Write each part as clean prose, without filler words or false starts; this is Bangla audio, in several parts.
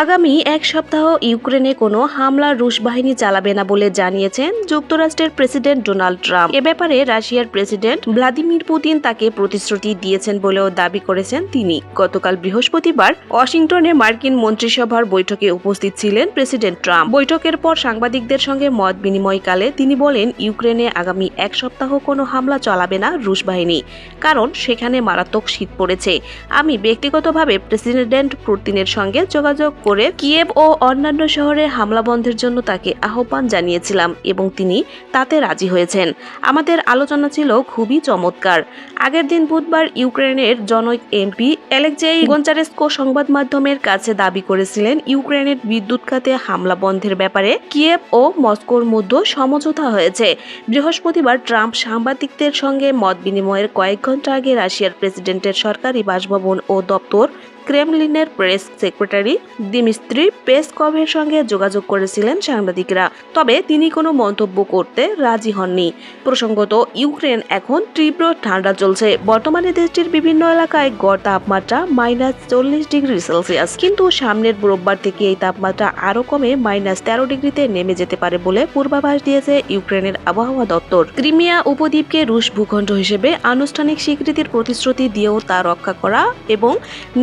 আগামী এক সপ্তাহ ইউক্রেনে কোনো হামলা রুশ বাহিনী চালাবে না বলে জানিয়েছেন যুক্তরাষ্ট্রের প্রেসিডেন্ট ডোনাল্ড ট্রাম্প। এ ব্যাপারে রাশিয়ার প্রেসিডেন্ট ভ্লাদিমির পুতিন তাকে প্রতিশ্রুতি দিয়েছেন বলেও দাবি করেছেন তিনি। গতকাল বৃহস্পতিবার ওয়াশিংটনে মার্কিন মন্ত্রিসভার বৈঠকে উপস্থিত ছিলেন প্রেসিডেন্ট ট্রাম্প। বৈঠকের পর সাংবাদিকদের সঙ্গে মত বিনিময়কালে তিনি বলেন, ইউক্রেনে আগামী এক সপ্তাহ কোনো হামলা চালাবে না রুশ বাহিনী, কারণ সেখানে মারাত্মক শীত পড়েছে। আমি ব্যক্তিগতভাবে প্রেসিডেন্ট পুতিনের সঙ্গে যোগাযোগ করে কিয়েভ ও অন্যান্য শহরে হামলা বন্ধের জন্য তাকে আহ্বান জানিয়েছিলাম এবং তিনি তাতে রাজি হয়েছেন। আমাদের আলোচনা ছিল খুবই চমৎকার। আগের দিন বুধবার ইউক্রেনের জনৈক এমপি অ্যালেক্সেই গঞ্চারেস্কো সংবাদ মাধ্যমের কাছে দাবি করেছিলেন, ইউক্রেনের বিদ্যুৎ খাতে হামলা বন্ধের ব্যাপারে কিয়েভ ও মস্কোর মধ্যে সমঝোতা হয়েছে। বৃহস্পতিবার ট্রাম্প সাংবাদিকদের সঙ্গে মত বিনিময়ের কয়েক ঘন্টা আগে রাশিয়ার প্রেসিডেন্টের সরকারি বাসভবন ও দপ্তর ক্রেমলিনের প্রেস সেক্রেটারি দিমিত্রি পেসকভের সঙ্গে যোগাযোগ করেছিলেন সাংবাদিকরা, তবে তিনি কোনো মন্তব্য করতে রাজি হননি। প্রসঙ্গত, ইউক্রেন এখন তীব্র ঠান্ডা চলছে। বর্তমানে দেশটির বিভিন্ন এলাকায় গড় তাপমাত্রা -40°C, কিন্তু সামনের রোববার থেকে এই তাপমাত্রা আরও কমে -13 ডিগ্রিতে নেমে যেতে পারে বলে পূর্বাভাস দিয়েছে ইউক্রেনের আবহাওয়া দপ্তর। ক্রিমিয়া উপদ্বীপকে রুশ ভূখণ্ড হিসেবে আনুষ্ঠানিক স্বীকৃতির প্রতিশ্রুতি দিয়েও তা রক্ষা করা এবং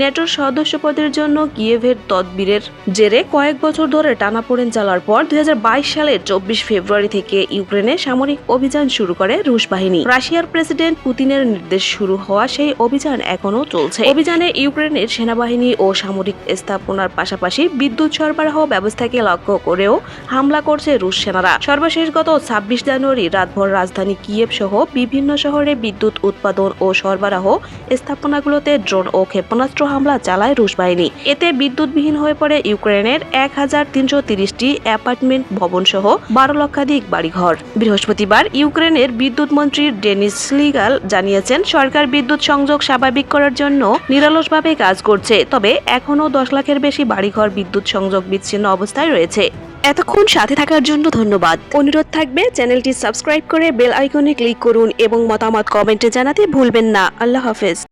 নেটোর সদস্যপদের জন্য কিয়েভের তদবিরের জেরে কয়েক বছর ধরে টানাপোড়েন চালার পর 2022 সালের 24 ফেব্রুয়ারি থেকে ইউক্রেনে সামরিক অভিযান শুরু করে রুশ বাহিনী। রাশিয়ার প্রেসিডেন্ট পুতিনের নির্দেশ শুরু হওয়া সেই অভিযান এখনও চলছে। অভিযানে ইউক্রেনের সেনাবাহিনী ও সামরিক স্থাপনার পাশাপাশি বিদ্যুৎ সরবরাহ ব্যবস্থাকে লক্ষ্য করেও হামলা করছে রুশ সেনারা। সর্বশেষ গত 26 জানুয়ারি রাতভর রাজধানী কিয়েভ সহ বিভিন্ন শহরে বিদ্যুৎ উৎপাদন ও সরবরাহ স্থাপনাগুলোতে ড্রোন ও ক্ষেপণাস্ত্র হামলা চালায় রুশ বাহিনী। এতে বিদ্যুৎবিহীন হয়ে পড়ে ইউক্রেনের 1330টি অ্যাপার্টমেন্ট ভবন সহ 12 লক্ষাধিক বাড়িঘর। বৃহস্পতিবার ইউক্রেনের বিদ্যুৎ মন্ত্রী ডেনিস শ্লিগাল জানিয়েছেন, সরকার বিদ্যুৎ সংযোগ স্বাভাবিক করার জন্য নিরলসভাবে কাজ করছে, তবে এখনও 10 লাখের বেশি বাড়িঘর বিদ্যুৎ সংযোগ বিচ্ছিন্ন অবস্থায় রয়েছে। এতক্ষণ সাথে থাকার জন্য ধন্যবাদ। অনুরোধ থাকবে চ্যানেলটি সাবস্ক্রাইব করে বেল আইকনে ক্লিক করুন এবং মতামত কমেন্টে জানাতে ভুলবেন না। আল্লাহ হাফেজ।